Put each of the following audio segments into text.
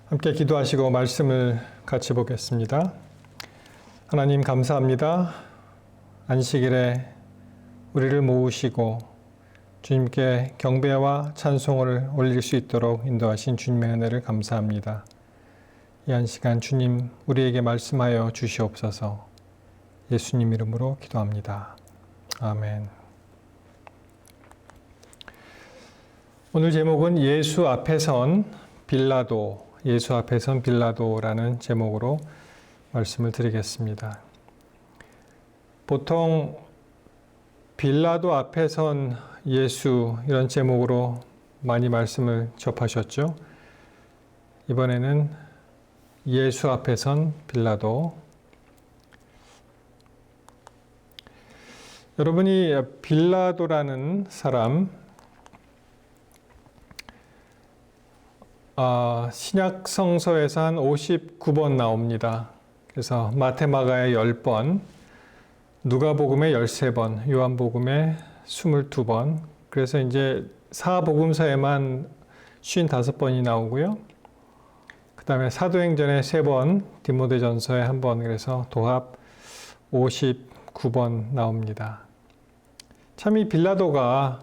함께 기도하시고 말씀을 같이 보겠습니다. 하나님 감사합니다. 안식일에 우리를 모으시고 주님께 경배와 찬송을 올릴 수 있도록 인도하신 주님의 은혜를 감사합니다. 이 한 시간 주님 우리에게 말씀하여 주시옵소서. 예수님 이름으로 기도합니다. 아멘. 오늘 제목은 예수 앞에 선 빌라도, 예수 앞에 선 빌라도라는 제목으로 말씀을 드리겠습니다. 보통 빌라도 앞에 선 예수 이런 제목으로 많이 말씀을 접하셨죠? 이번에는 예수 앞에 선 빌라도. 여러분이 빌라도라는 사람, 신약 성서에서 한 59번 나옵니다. 그래서 마테마가에 10번, 누가복음에 13번, 요한복음에 22번, 그래서 이제 사복음서에만 55번이 나오고요. 그 다음에 사도행전에 3번, 디모데전서에 1번, 그래서 도합 59번 나옵니다. 참 이 빌라도가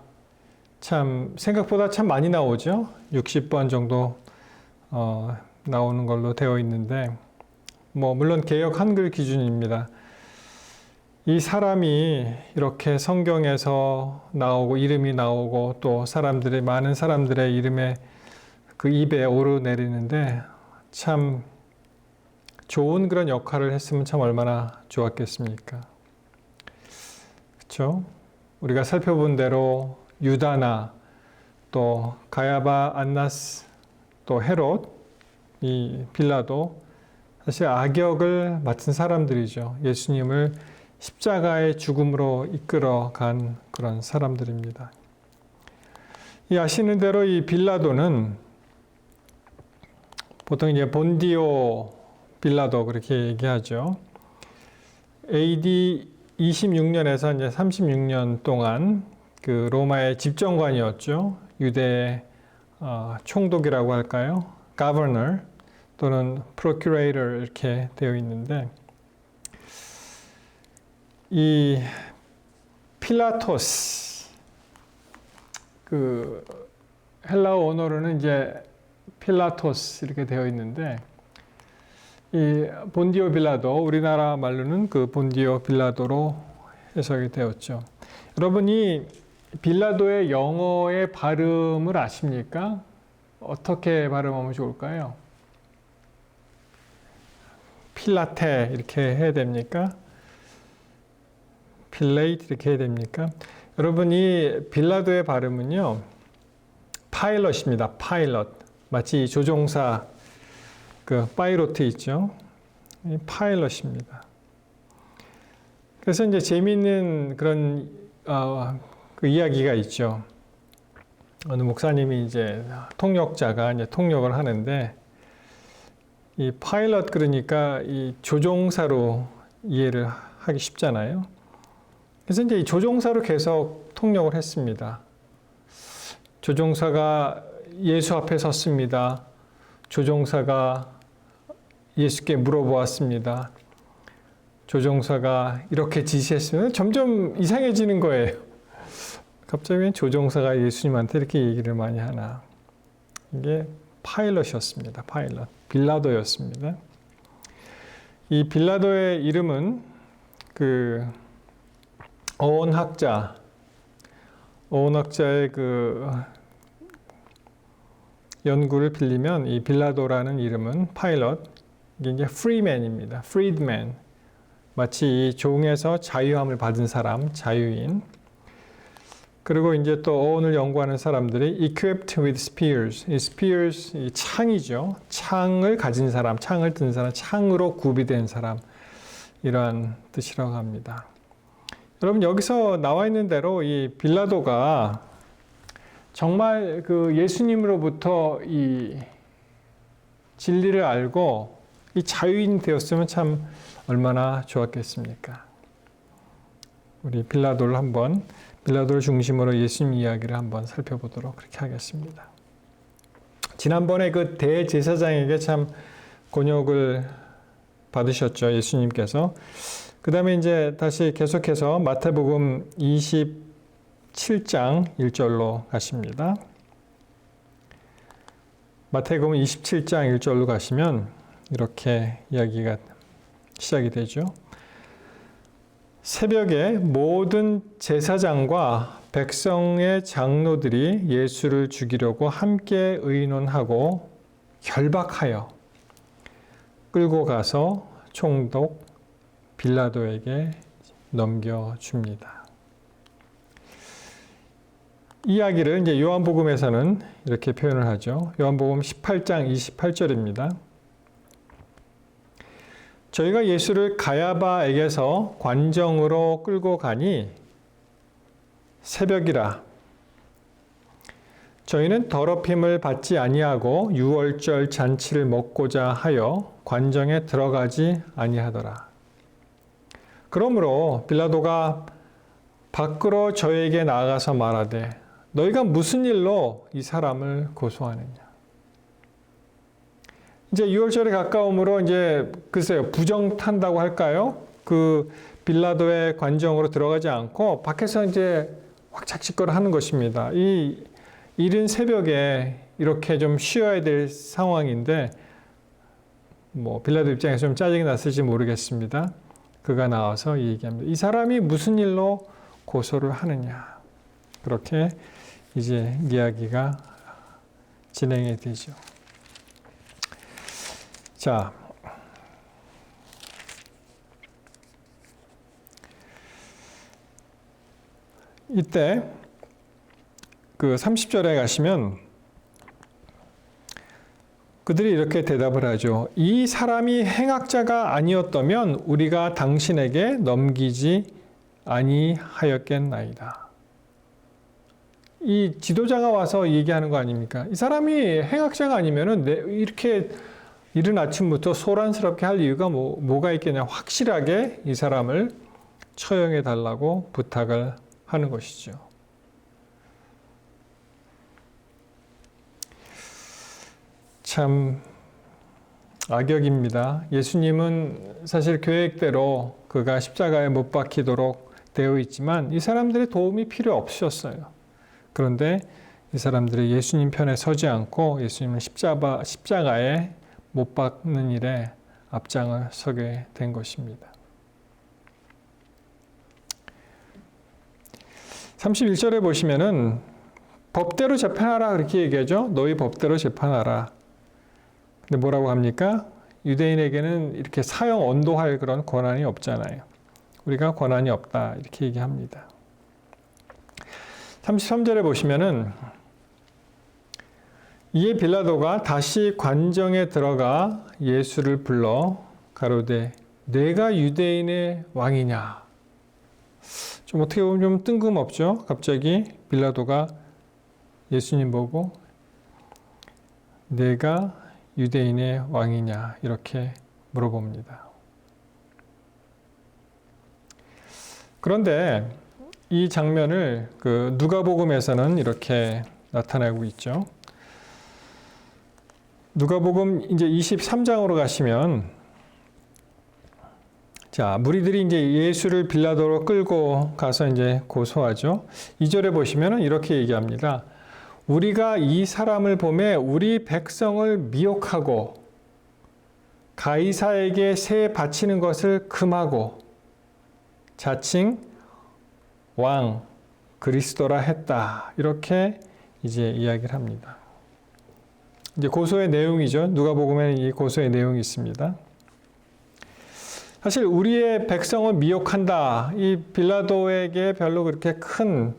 참 생각보다 참 많이 나오죠. 60번 정도 나오는 걸로 되어 있는데, 물론 개역 한글 기준입니다. 이 사람이 이렇게 성경에서 나오고 이름이 나오고 또 많은 사람들의 이름에 그 입에 오르내리는데 참 좋은 그런 역할을 했으면 참 얼마나 좋았겠습니까? 그렇죠? 우리가 살펴본 대로 유다나 또 가야바, 안나스, 또 헤롯, 이 빌라도 사실 악역을 맡은 사람들이죠. 예수님을 십자가의 죽음으로 이끌어 간 그런 사람들입니다. 이 아시는 대로 이 빌라도는 보통 이제 본디오 빌라도 그렇게 얘기하죠. AD 26년에서 이제 36년 동안 그 로마의 집정관이었죠. 유대의 총독이라고 할까요? governor 또는 procurator 이렇게 되어 있는데, 이 필라토스, 그 헬라어 언어로는 이제 필라토스 이렇게 되어 있는데, 이 본디오 빌라도, 우리나라 말로는 그 본디오 빌라도로 해석이 되었죠. 여러분이 빌라도의 영어의 발음을 아십니까? 어떻게 발음하면 좋을까요? 필라테 이렇게 해야 됩니까? 필레이트 이렇게 해야 됩니까? 여러분이 빌라도의 발음은요, 파일럿입니다. 파일럿. 마치 조종사 그 파이로트 있죠? 이 파일럿입니다. 그래서 이제 재미있는 그런 그 이야기가 있죠. 어느 목사님이 이제 통역자가 이제 통역을 하는데, 이 파일럿 그러니까 이 조종사로 이해를 하기 쉽잖아요. 그래서 이제 이 조종사로 계속 통역을 했습니다. 조종사가 예수 앞에 섰습니다. 조종사가 예수께 물어보았습니다. 조종사가 이렇게 지시했으면 점점 이상해지는 거예요. 갑자기 조종사가 예수님한테 이렇게 얘기를 많이 하나. 이게 파일럿이었습니다. 파일럿. 빌라도였습니다. 이 빌라도의 이름은 그 어원학자의 그 연구를 빌리면 이 빌라도라는 이름은 파일럿, 이게 이제 freeman입니다. freedman. 마치 종에서 자유함을 받은 사람, 자유인. 그리고 이제 또 어원을 연구하는 사람들이 equipped with spears. 이 spears, 이 창이죠. 창을 가진 사람, 창을 든 사람, 창으로 구비된 사람. 이러한 뜻이라고 합니다. 여러분, 여기서 나와 있는 대로 이 빌라도가 정말 그 예수님으로부터 이 진리를 알고 이 자유인이 되었으면 참 얼마나 좋았겠습니까? 우리 빌라도를 중심으로 예수님 이야기를 한번 살펴보도록 그렇게 하겠습니다. 지난번에 그 대제사장에게 참 곤욕을 받으셨죠, 예수님께서. 그 다음에 이제 다시 계속해서 마태복음 27장 1절로 가십니다. 마태복음 27장 1절로 가시면 이렇게 이야기가 시작이 되죠. 새벽에 모든 제사장과 백성의 장로들이 예수를 죽이려고 함께 의논하고 결박하여 끌고 가서 총독 빌라도에게 넘겨줍니다. 이 이야기를 이제 요한복음에서는 이렇게 표현을 하죠. 요한복음 18장 28절입니다. 저희가 예수를 가야바에게서 관정으로 끌고 가니 새벽이라. 저희는 더럽힘을 받지 아니하고 유월절 잔치를 먹고자 하여 관정에 들어가지 아니하더라. 그러므로 빌라도가 밖으로 저에게 나아가서 말하되 너희가 무슨 일로 이 사람을 고소하느냐. 이제 유월절에 가까움으로 이제 글쎄요, 부정탄다고 할까요? 그 빌라도의 관정으로 들어가지 않고 밖에서 이제 확착직거를 하는 것입니다. 이 이른 새벽에 이렇게 좀 쉬어야 될 상황인데 뭐 빌라도 입장에서 좀 짜증이 났을지 모르겠습니다. 그가 나와서 얘기합니다. 이 사람이 무슨 일로 고소를 하느냐. 그렇게 이제 이야기가 진행이 되죠. 자, 이때 그 30절에 가시면 그들이 이렇게 대답을 하죠. 이 사람이 행악자가 아니었다면 우리가 당신에게 넘기지 아니하였겠나이다. 이 지도자가 와서 얘기하는 거 아닙니까? 이 사람이 행악자가 아니면은 이렇게 이른 아침부터 소란스럽게 할 이유가 뭐가 있겠냐. 확실하게 이 사람을 처형해 달라고 부탁을 하는 것이죠. 참 악역입니다. 예수님은 사실 계획대로 그가 십자가에 못 박히도록 되어 있지만 이 사람들의 도움이 필요 없으셨어요. 그런데 이 사람들이 예수님 편에 서지 않고 예수님을 십자가에 못 박는 일에 앞장을 서게 된 것입니다. 31절에 보시면은 법대로 재판하라 그렇게 얘기하죠. 너희 법대로 재판하라. 근데 뭐라고 합니까? 유대인에게는 이렇게 사형 언도할 그런 권한이 없잖아요. 우리가 권한이 없다 이렇게 얘기합니다. 33절에 보시면은 이에 빌라도가 다시 관정에 들어가 예수를 불러 가로되 내가 유대인의 왕이냐. 좀 어떻게 보면 좀 뜬금없죠. 갑자기 빌라도가 예수님 보고 내가 유대인의 왕이냐 이렇게 물어봅니다. 그런데 이 장면을 그 누가복음에서는 이렇게 나타내고 있죠. 누가복음 이제 23장으로 가시면 자, 무리들이 이제 예수를 빌라도로 끌고 가서 이제 고소하죠. 2절에 보시면은 이렇게 얘기합니다. 우리가 이 사람을 보매 우리 백성을 미혹하고 가이사에게 세 바치는 것을 금하고 자칭 왕 그리스도라 했다. 이렇게 이제 이야기를 합니다. 이제 고소의 내용이죠. 누가복음에는 이 고소의 내용이 있습니다. 사실 우리의 백성을 미혹한다. 이 빌라도에게 별로 그렇게 큰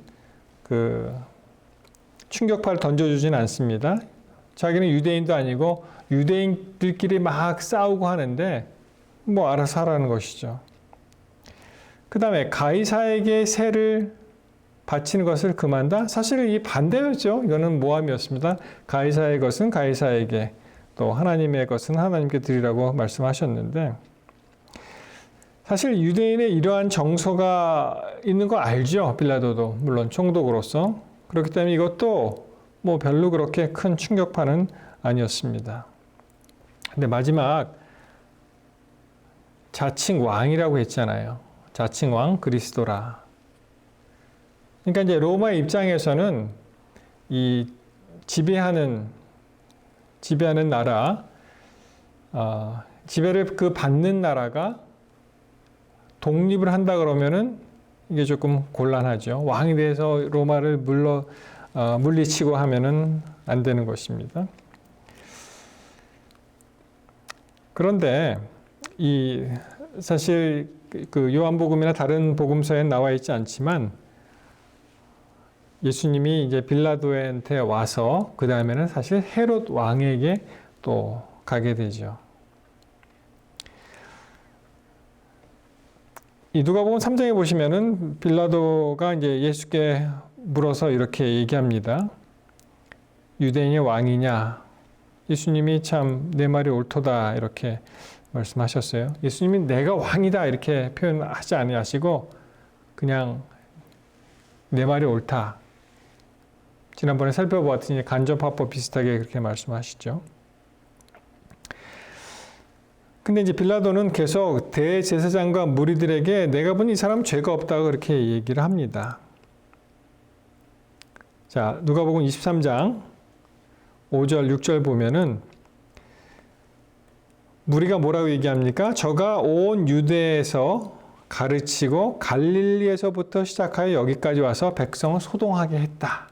충격파를 던져주진 않습니다. 자기는 유대인도 아니고 유대인들끼리 막 싸우고 하는데 뭐 알아서 하라는 것이죠. 그 다음에 가이사에게 세를 바치는 것을 금한다? 사실 이 반대였죠. 이거는 모함이었습니다. 가이사의 것은 가이사에게, 또 하나님의 것은 하나님께 드리라고 말씀하셨는데 사실 유대인의 이러한 정서가 있는 거 알죠. 빌라도도 물론 총독으로서. 그렇기 때문에 이것도 뭐 별로 그렇게 큰 충격파는 아니었습니다. 근데 마지막 자칭 왕이라고 했잖아요. 자칭 왕 그리스도라. 그러니까 이제 로마의 입장에서는 이 지배하는 나라, 지배를 그 받는 나라가 독립을 한다 그러면은 이게 조금 곤란하죠. 왕에 대해서 로마를 물리치고 하면은 안 되는 것입니다. 그런데 사실 그 요한복음이나 다른 복음서에 나와 있지 않지만 예수님이 이제 빌라도한테 와서 그 다음에는 사실 헤롯 왕에게 또 가게 되죠. 이 누가복음 3장에 보시면은 빌라도가 이제 예수께 물어서 이렇게 얘기합니다. 유대인의 왕이냐? 예수님이 참 내 말이 옳도다 이렇게 말씀하셨어요. 예수님이 내가 왕이다 이렇게 표현하지 아니하시고 그냥 내 말이 옳다. 지난번에 살펴보았더니 간접화법 비슷하게 그렇게 말씀하시죠. 근데 이제 빌라도는 계속 대제사장과 무리들에게 내가 본 이 사람 죄가 없다고 그렇게 얘기를 합니다. 자, 누가복음 23장 5절, 6절 보면은 무리가 뭐라고 얘기합니까? 저가 온 유대에서 가르치고 갈릴리에서부터 시작하여 여기까지 와서 백성을 소동하게 했다.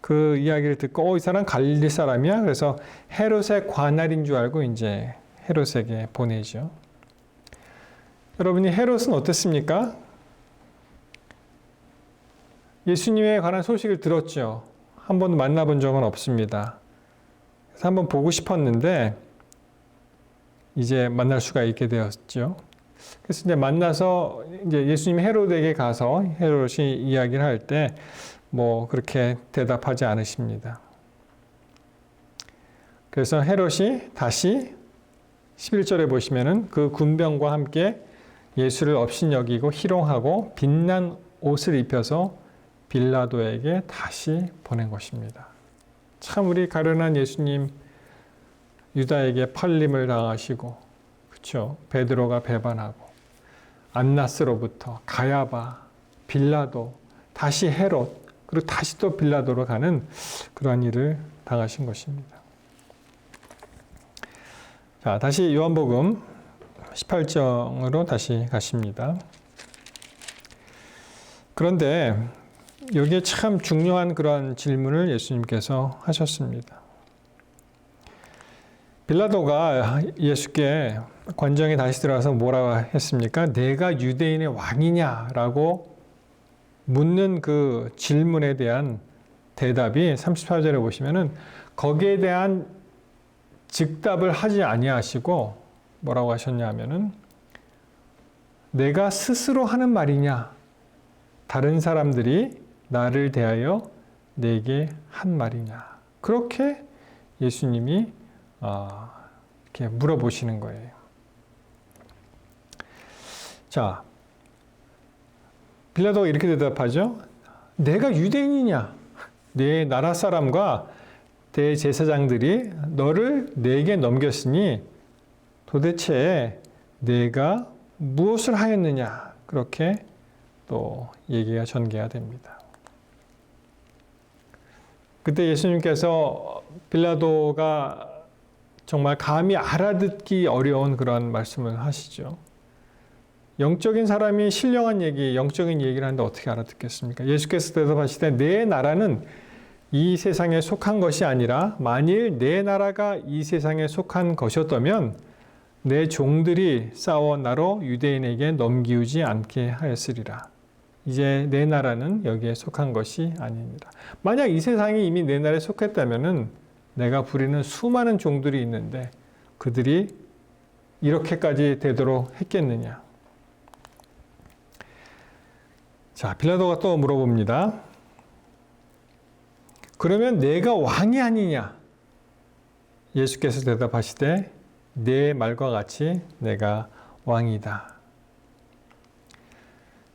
그 이야기를 듣고 이 사람 갈릴리 사람이야? 그래서 헤롯의 관할인 줄 알고 이제 헤롯에게 보내죠. 여러분이 헤롯은 어땠습니까? 예수님에 관한 소식을 들었죠. 한 번도 만나본 적은 없습니다. 그래서 한번 보고 싶었는데 이제 만날 수가 있게 되었죠. 그래서 이제 만나서 이제 예수님이 헤롯에게 가서 헤롯이 이야기를 할 때 뭐 그렇게 대답하지 않으십니다. 그래서 헤롯이 다시 11절에 보시면은 그 군병과 함께 예수를 업신여기고 희롱하고 빛난 옷을 입혀서 빌라도에게 다시 보낸 것입니다. 참 우리 가련한 예수님 유다에게 팔림을 당하시고 그렇죠. 베드로가 배반하고 안나스로부터 가야바, 빌라도, 다시 헤롯 그리고 다시 또 빌라도로 가는 그러한 일을 당하신 것입니다. 자, 다시 요한복음 18장으로 다시 가십니다. 그런데 여기에 참 중요한 그러한 질문을 예수님께서 하셨습니다. 빌라도가 예수께 관정에 다시 들어가서 뭐라고 했습니까? 내가 유대인의 왕이냐라고 묻는 그 질문에 대한 대답이 34절에 보시면은 거기에 대한 즉답을 하지 아니하시고 뭐라고 하셨냐 하면은 내가 스스로 하는 말이냐 다른 사람들이 나를 대하여 내게 한 말이냐 그렇게 예수님이 이렇게 물어보시는 거예요. 자, 빌라도가 이렇게 대답하죠. 내가 유대인이냐? 내 나라 사람과 대제사장들이 너를 내게 넘겼으니 도대체 내가 무엇을 하였느냐? 그렇게 또 얘기가 전개가 됩니다. 그때 예수님께서 빌라도가 정말 감히 알아듣기 어려운 그런 말씀을 하시죠. 영적인 사람이 신령한 얘기, 영적인 얘기를 하는데 어떻게 알아듣겠습니까? 예수께서 대답하시되 내 나라는 이 세상에 속한 것이 아니라 만일 내 나라가 이 세상에 속한 것이었다면 내 종들이 싸워 나로 유대인에게 넘기우지 않게 하였으리라. 이제 내 나라는 여기에 속한 것이 아닙니다. 만약 이 세상이 이미 내 나라에 속했다면은 내가 부리는 수많은 종들이 있는데 그들이 이렇게까지 되도록 했겠느냐? 자, 빌라도가 또 물어봅니다. 그러면 내가 왕이 아니냐? 예수께서 대답하시되 내 말과 같이 내가 왕이다.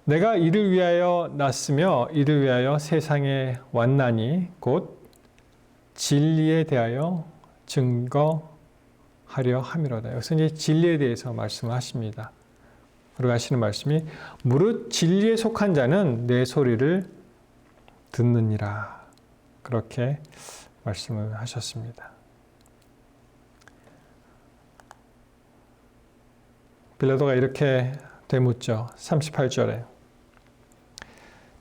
내가 이를 위하여 났으며 이를 위하여 세상에 왔나니 곧 진리에 대하여 증거하려 함이로다. 여기서 이제 진리에 대해서 말씀을 하십니다. 그리고 하시는 말씀이 무릇 진리에 속한 자는 내 소리를 듣느니라. 그렇게 말씀을 하셨습니다. 빌라도가 이렇게 되묻죠. 38절에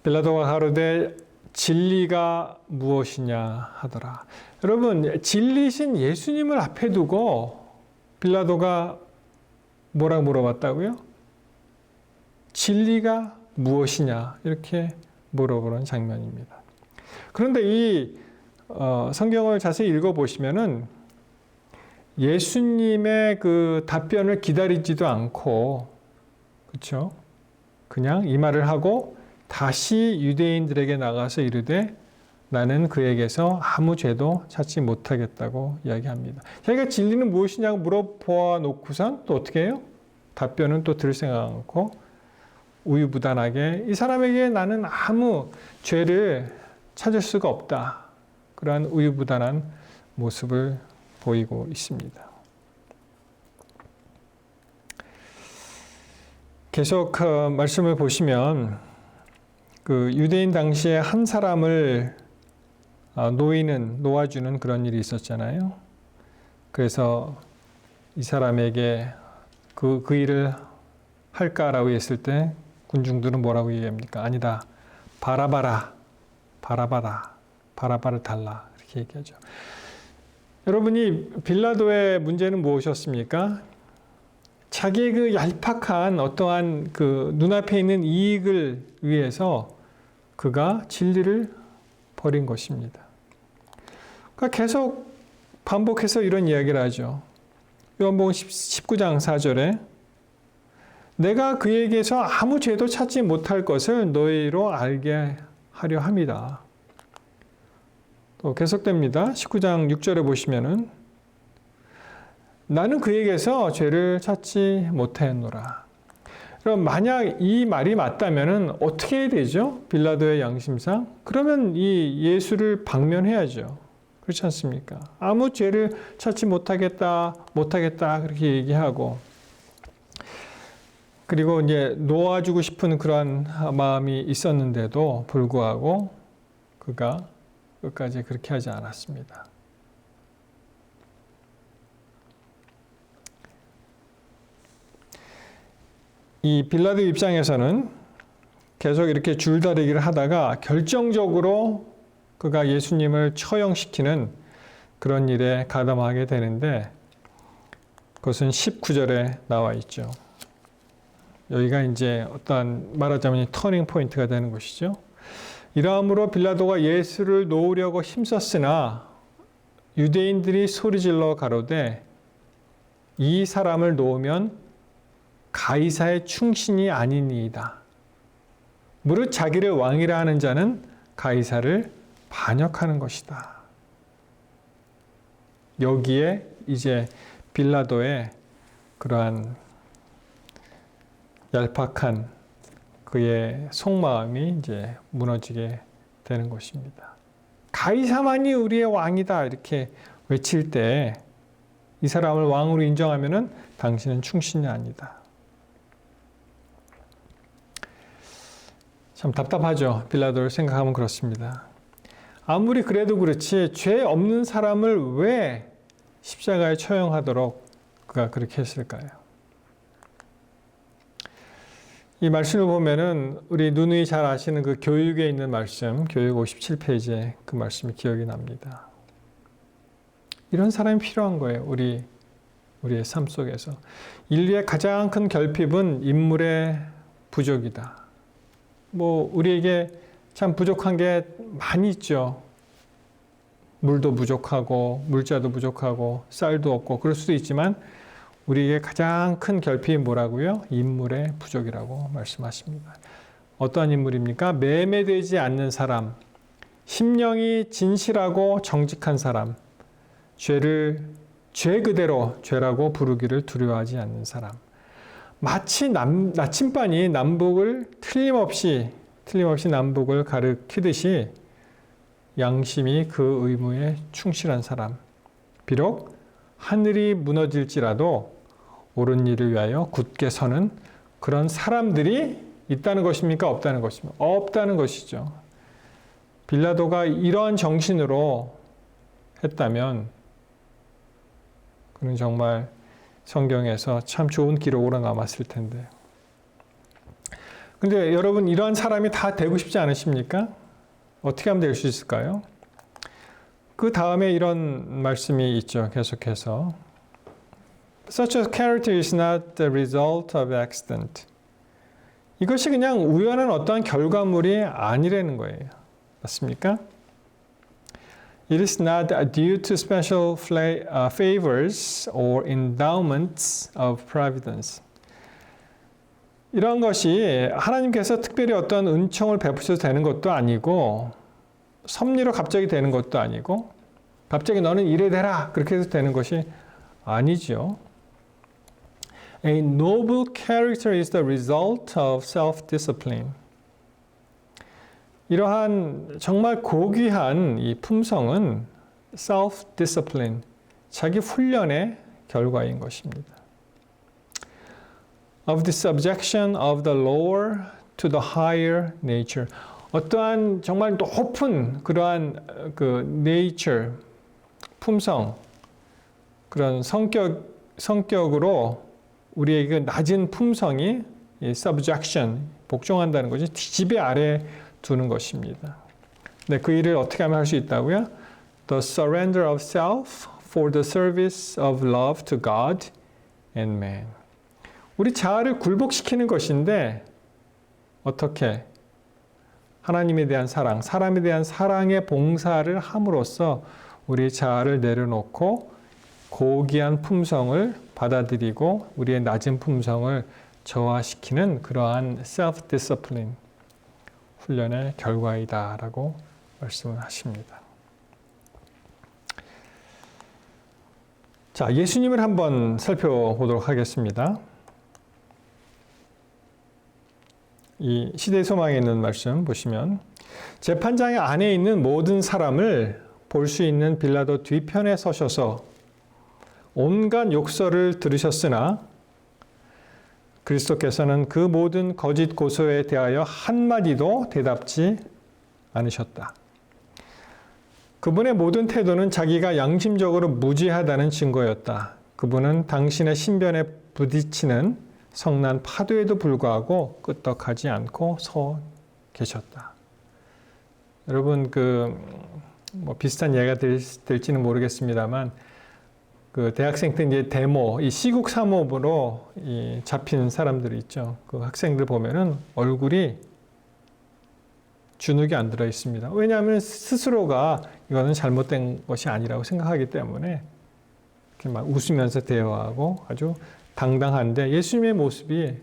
빌라도가 가로되 진리가 무엇이냐 하더라. 여러분, 진리신 예수님을 앞에 두고 빌라도가 뭐라고 물어봤다고요? 진리가 무엇이냐 이렇게 물어보는 장면입니다. 그런데 이 성경을 자세히 읽어보시면은 예수님의 그 답변을 기다리지도 않고, 그렇죠? 그냥 이 말을 하고 다시 유대인들에게 나가서 이르되 나는 그에게서 아무 죄도 찾지 못하겠다고 이야기합니다. 자기가 진리는 무엇이냐고 물어보아 놓고선 또 어떻게 해요? 답변은 또 들을 생각 않고 우유부단하게 이 사람에게 나는 아무 죄를 찾을 수가 없다. 그러한 우유부단한 모습을 보이고 있습니다. 계속 말씀을 보시면 그 유대인 당시에 한 사람을 놓아주는 그런 일이 있었잖아요. 그래서 이 사람에게 그 일을 할까라고 했을 때 군중들은 뭐라고 얘기합니까? 아니다. 바라바를 달라. 이렇게 얘기하죠. 여러분이 빌라도의 문제는 무엇이었습니까? 자기의 그 얄팍한 어떠한 그 눈앞에 있는 이익을 위해서 그가 진리를 버린 것입니다. 그러니까 계속 반복해서 이런 이야기를 하죠. 요한복음 19장 4절에 내가 그에게서 아무 죄도 찾지 못할 것을 너희로 알게 하려 함이다. 또 계속됩니다. 19장 6절에 보시면은 나는 그에게서 죄를 찾지 못하였노라. 그럼 만약 이 말이 맞다면은 어떻게 해야 되죠? 빌라도의 양심상? 그러면 이 예수를 방면해야죠. 그렇지 않습니까? 아무 죄를 찾지 못하겠다 그렇게 얘기하고, 그리고 이제 놓아주고 싶은 그러한 마음이 있었는데도 불구하고 그가 끝까지 그렇게 하지 않았습니다. 이 빌라도 입장에서는 계속 이렇게 줄다리기를 하다가 결정적으로 그가 예수님을 처형시키는 그런 일에 가담하게 되는데 그것은 19절에 나와 있죠. 여기가 이제 어떤 말하자면 터닝 포인트가 되는 것이죠. 이러함으로 빌라도가 예수를 놓으려고 힘썼으나 유대인들이 소리질러 가로되 이 사람을 놓으면 가이사의 충신이 아니니이다. 무릇 자기를 왕이라 하는 자는 가이사를 반역하는 것이다. 여기에 이제 빌라도의 그러한 얄팍한 그의 속마음이 이제 무너지게 되는 것입니다. 가이사만이 우리의 왕이다 이렇게 외칠 때 이 사람을 왕으로 인정하면은 당신은 충신이 아니다. 참 답답하죠. 빌라도를 생각하면 그렇습니다. 아무리 그래도 그렇지 죄 없는 사람을 왜 십자가에 처형하도록 그가 그렇게 했을까요? 이 말씀을 보면은 우리 누누이 잘 아시는 그 교육에 있는 말씀, 교육 57페이지에 그 말씀이 기억이 납니다. 이런 사람이 필요한 거예요. 우리의 삶 속에서. 인류의 가장 큰 결핍은 인물의 부족이다. 우리에게 참 부족한 게 많이 있죠. 물도 부족하고, 물자도 부족하고, 쌀도 없고, 그럴 수도 있지만, 우리에게 가장 큰 결핍이 뭐라고요? 인물의 부족이라고 말씀하십니다. 어떠한 인물입니까? 매매되지 않는 사람, 심령이 진실하고 정직한 사람, 죄를 죄 그대로 죄라고 부르기를 두려워하지 않는 사람. 마치 나침반이 남북을 틀림없이 남북을 가리키듯이 양심이 그 의무에 충실한 사람, 비록 하늘이 무너질지라도 옳은 일을 위하여 굳게 서는 그런 사람들이 있다는 것입니까? 없다는 것입니까? 없다는 것이죠. 빌라도가 이러한 정신으로 했다면 그는 정말 성경에서 참 좋은 기록으로 남았을 텐데. 근데 여러분, 이러한 사람이 다 되고 싶지 않으십니까? 어떻게 하면 될 수 있을까요? 그 다음에 이런 말씀이 있죠. 계속해서. Such a character is not the result of accident. 이것이 그냥 우연한 어떠한 결과물이 아니라는 거예요. 맞습니까? It is not due to special favors or endowments of providence. 이런 것이 하나님께서 특별히 어떤 은총을 베푸셔도 되는 것도 아니고 섭리로 갑자기 되는 것도 아니고 갑자기 너는 이래 되라 그렇게 해서 되는 것이 아니죠. A noble character is the result of self-discipline. 이러한 정말 고귀한 이 품성은 self-discipline, 자기 훈련의 결과인 것입니다. Of the subjection of the lower to the higher nature. 어떠한 정말 높은 그러한 그 nature, 품성, 그런 성격으로 우리의 그 낮은 품성이 이 subjection, 복종한다는 것이 지배 아래 두는 것입니다. 네, 그 일을 어떻게 하면 할 수 있다고요? The surrender of self for the service of love to God and man. 우리 자아를 굴복시키는 것인데 어떻게? 하나님에 대한 사랑, 사람에 대한 사랑의 봉사를 함으로써 우리 자아를 내려놓고 고귀한 품성을 받아들이고 우리의 낮은 품성을 저하시키는 그러한 self-discipline 훈련의 결과이다라고 말씀을 하십니다. 자, 예수님을 한번 살펴보도록 하겠습니다. 이 시대의 소망에 있는 말씀 보시면 재판장 안에 있는 모든 사람을 볼 수 있는 빌라도 뒤편에 서셔서 온갖 욕설을 들으셨으나 그리스도께서는 그 모든 거짓 고소에 대하여 한마디도 대답지 않으셨다. 그분의 모든 태도는 자기가 양심적으로 무죄하다는 증거였다. 그분은 당신의 신변에 부딪히는 성난 파도에도 불구하고 끄떡하지 않고 서 계셨다. 여러분, 뭐 비슷한 예가 될지는 모르겠습니다만, 그 대학생 때 이제 데모, 이 시국 사모으로 잡힌 사람들이 있죠. 그 학생들 보면은 얼굴이 주눅이 안 들어 있습니다. 왜냐하면 스스로가 이거는 잘못된 것이 아니라고 생각하기 때문에 이렇게 막 웃으면서 대화하고 아주 당당한데 예수님의 모습이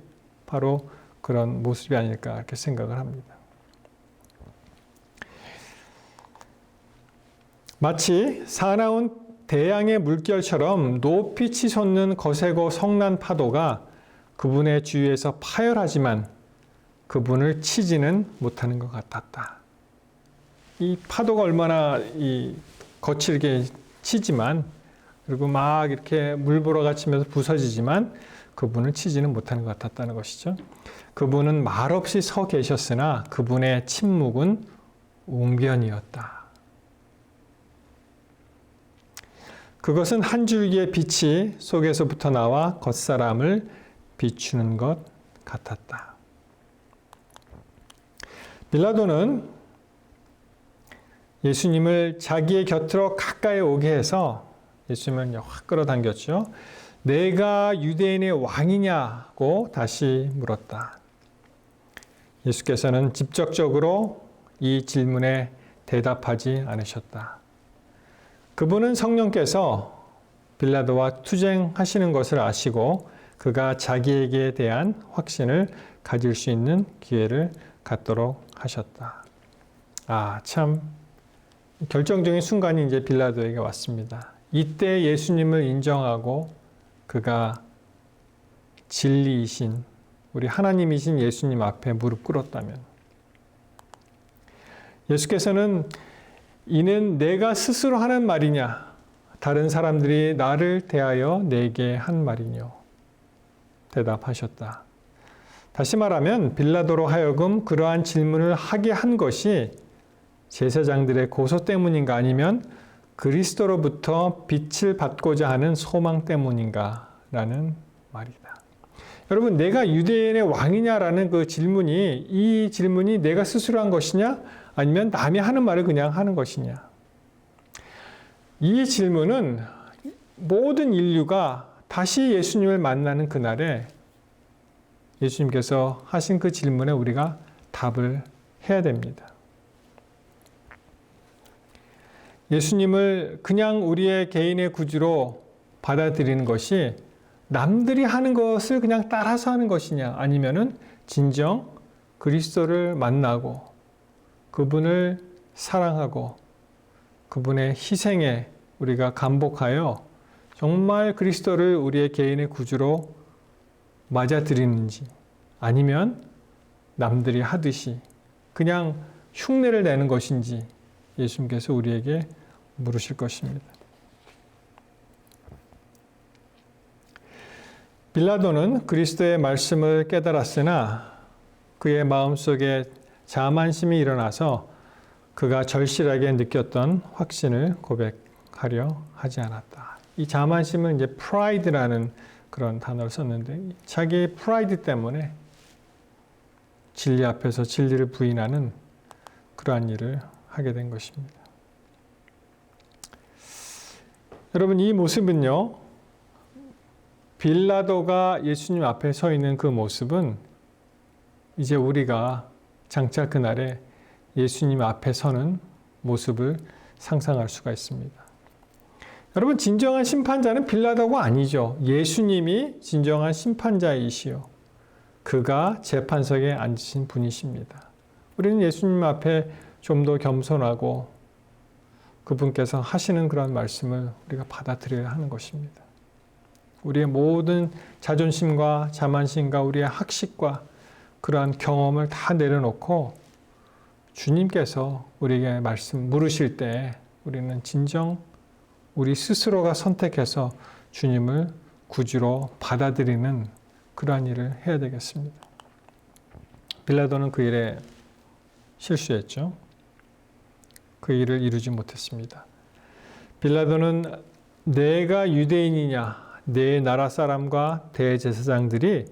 바로 그런 모습이 아닐까 이렇게 생각을 합니다. 마치 사나운 대양의 물결처럼 높이 치솟는 거세고 성난 파도가 그분의 주위에서 파열하지만 그분을 치지는 못하는 것 같았다. 이 파도가 얼마나 거칠게 치지만 그리고 막 이렇게 물보라가 치면서 부서지지만 그분을 치지는 못하는 것 같았다는 것이죠. 그분은 말없이 서 계셨으나 그분의 침묵은 웅변이었다. 그것은 한 줄기의 빛이 속에서부터 나와 겉사람을 비추는 것 같았다. 빌라도는 예수님을 자기의 곁으로 가까이 오게 해서 예수님을 확 끌어당겼죠. 내가 유대인의 왕이냐고 다시 물었다. 예수께서는 직접적으로 이 질문에 대답하지 않으셨다. 그분은 성령께서 빌라도와 투쟁하시는 것을 아시고 그가 자기에게 대한 확신을 가질 수 있는 기회를 갖도록 하셨다. 참 결정적인 순간이 이제 빌라도에게 왔습니다. 이때 예수님을 인정하고 그가 진리이신 우리 하나님이신 예수님 앞에 무릎 꿇었다면 예수께서는 이는 내가 스스로 하는 말이냐 다른 사람들이 나를 대하여 내게 한 말이뇨 대답하셨다. 다시 말하면 빌라도로 하여금 그러한 질문을 하게 한 것이 제사장들의 고소 때문인가 아니면 그리스도로부터 빛을 받고자 하는 소망 때문인가 라는 말이다. 여러분, 내가 유대인의 왕이냐라는 그 질문이 이 질문이 내가 스스로 한 것이냐 아니면 남이 하는 말을 그냥 하는 것이냐. 이 질문은 모든 인류가 다시 예수님을 만나는 그날에 예수님께서 하신 그 질문에 우리가 답을 해야 됩니다. 예수님을 그냥 우리의 개인의 구주로 받아들이는 것이 남들이 하는 것을 그냥 따라서 하는 것이냐 아니면은 진정 그리스도를 만나고 그분을 사랑하고 그분의 희생에 우리가 감복하여 정말 그리스도를 우리의 개인의 구주로 맞아들이는지 아니면 남들이 하듯이 그냥 흉내를 내는 것인지 예수님께서 우리에게 물으실 것입니다. 빌라도는 그리스도의 말씀을 깨달았으나 그의 마음속에 자만심이 일어나서 그가 절실하게 느꼈던 확신을 고백하려 하지 않았다. 이 자만심은 이제 pride라는 그런 단어를 썼는데 자기의 프라이드 때문에 진리 앞에서 진리를 부인하는 그러한 일을 하게 된 것입니다. 여러분, 이 모습은요, 빌라도가 예수님 앞에 서 있는 그 모습은 이제 우리가 장차 그날에 예수님 앞에 서는 모습을 상상할 수가 있습니다. 여러분, 진정한 심판자는 빌라도가 아니죠. 예수님이 진정한 심판자이시요. 그가 재판석에 앉으신 분이십니다. 우리는 예수님 앞에 좀 더 겸손하고 그분께서 하시는 그런 말씀을 우리가 받아들여야 하는 것입니다. 우리의 모든 자존심과 자만심과 우리의 학식과 그러한 경험을 다 내려놓고 주님께서 우리에게 말씀 물으실 때 우리는 진정 우리 스스로가 선택해서 주님을 구주로 받아들이는 그러한 일을 해야 되겠습니다. 빌라도는 그 일에 실수했죠. 그 일을 이루지 못했습니다. 빌라도는 내가 유대인이냐, 내 나라 사람과 대제사장들이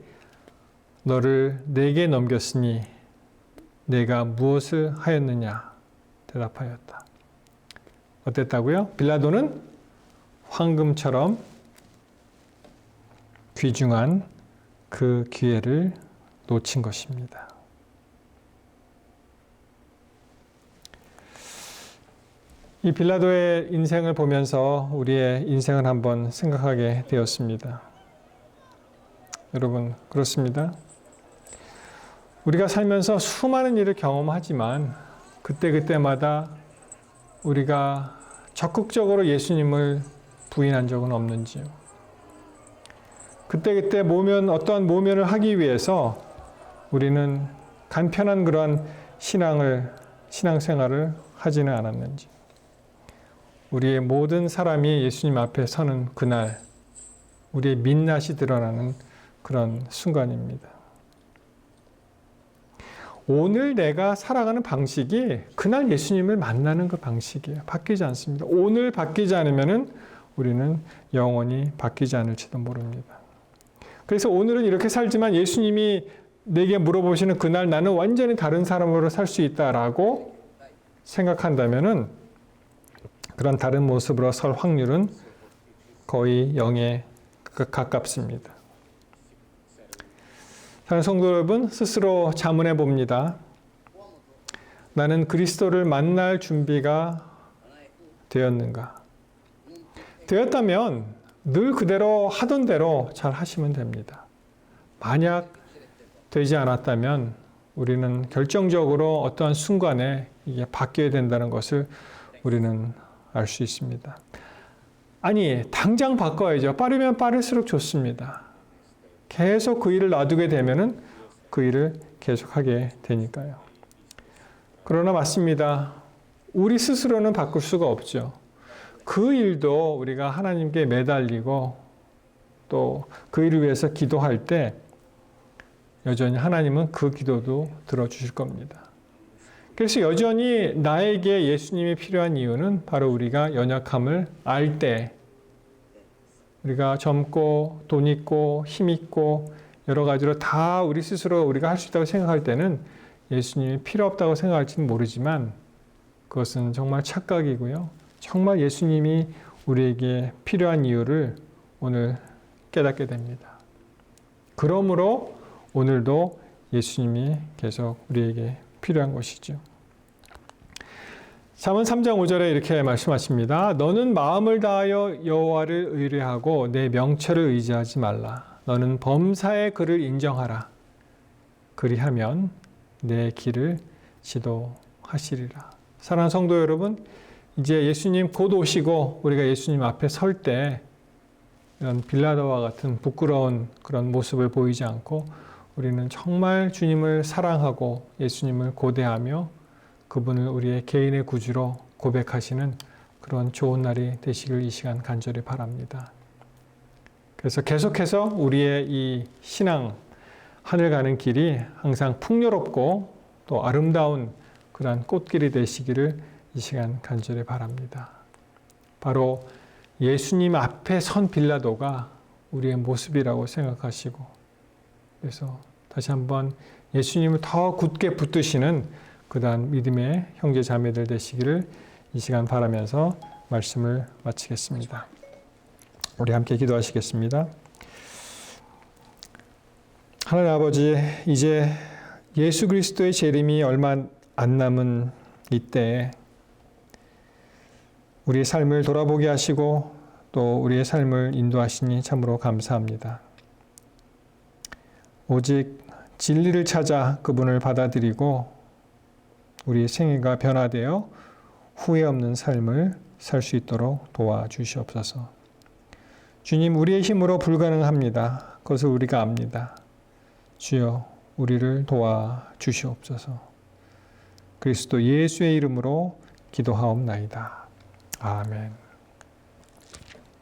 너를 내게 넘겼으니 내가 무엇을 하였느냐 대답하였다. 어땠다고요? 빌라도는 황금처럼 귀중한 그 기회를 놓친 것입니다. 이 빌라도의 인생을 보면서 우리의 인생을 한번 생각하게 되었습니다. 여러분, 그렇습니다. 우리가 살면서 수많은 일을 경험하지만 그때그때마다 우리가 적극적으로 예수님을 부인한 적은 없는지요? 그때그때 어떠한 모면을 하기 위해서 우리는 간편한 그러한 신앙생활을 하지는 않았는지? 우리의 모든 사람이 예수님 앞에 서는 그날, 우리의 민낯이 드러나는 그런 순간입니다. 오늘 내가 살아가는 방식이 그날 예수님을 만나는 그 방식이에요. 바뀌지 않습니다. 오늘 바뀌지 않으면 우리는 영원히 바뀌지 않을지도 모릅니다. 그래서 오늘은 이렇게 살지만 예수님이 내게 물어보시는 그날 나는 완전히 다른 사람으로 살 수 있다라고 생각한다면 그런 다른 모습으로 설 확률은 거의 0에 가깝습니다. 사랑하는 성도 여러분, 스스로 자문해 봅니다. 나는 그리스도를 만날 준비가 되었는가? 되었다면 늘 그대로 하던 대로 잘 하시면 됩니다. 만약 되지 않았다면 우리는 결정적으로 어떠한 순간에 이게 바뀌어야 된다는 것을 우리는 알 수 있습니다. 아니, 당장 바꿔야죠. 빠르면 빠를수록 좋습니다. 계속 그 일을 놔두게 되면은 그 일을 계속하게 되니까요. 그러나 맞습니다. 우리 스스로는 바꿀 수가 없죠. 그 일도 우리가 하나님께 매달리고 또 그 일을 위해서 기도할 때 여전히 하나님은 그 기도도 들어주실 겁니다. 그래서 여전히 나에게 예수님이 필요한 이유는 바로 우리가 연약함을 알 때, 우리가 젊고 돈 있고 힘 있고 여러 가지로 다 우리 스스로 우리가 할 수 있다고 생각할 때는 예수님이 필요 없다고 생각할지는 모르지만 그것은 정말 착각이고요. 정말 예수님이 우리에게 필요한 이유를 오늘 깨닫게 됩니다. 그러므로 오늘도 예수님이 계속 우리에게 필요한 것이죠. 잠언 3장 5절에 이렇게 말씀하십니다. 너는 마음을 다하여 여호와를 의뢰하고 내 명철을 의지하지 말라. 너는 범사의 그를 인정하라. 그리하면 내 길을 지도하시리라. 사랑하는 성도 여러분, 이제 예수님 곧 오시고 우리가 예수님 앞에 설 때 이런 빌라도와 같은 부끄러운 그런 모습을 보이지 않고 우리는 정말 주님을 사랑하고 예수님을 고대하며 그분을 우리의 개인의 구주로 고백하시는 그런 좋은 날이 되시길 이 시간 간절히 바랍니다. 그래서 계속해서 우리의 이 신앙, 하늘 가는 길이 항상 풍요롭고 또 아름다운 그러한 꽃길이 되시기를 이 시간 간절히 바랍니다. 바로 예수님 앞에 선 빌라도가 우리의 모습이라고 생각하시고 그래서 다시 한번 예수님을 더 굳게 붙드시는 그다음 믿음의 형제 자매들 되시기를 이 시간 바라면서 말씀을 마치겠습니다. 우리 함께 기도하시겠습니다. 하나님 아버지, 이제 예수 그리스도의 재림이 얼마 안 남은 이때에 우리의 삶을 돌아보게 하시고 또 우리의 삶을 인도하시니 참으로 감사합니다. 오직 진리를 찾아 그분을 받아들이고 우리의 생애가 변화되어 후회 없는 삶을 살 수 있도록 도와주시옵소서. 주님, 우리의 힘으로 불가능합니다. 그것을 우리가 압니다. 주여, 우리를 도와주시옵소서. 그리스도 예수의 이름으로 기도하옵나이다. 아멘.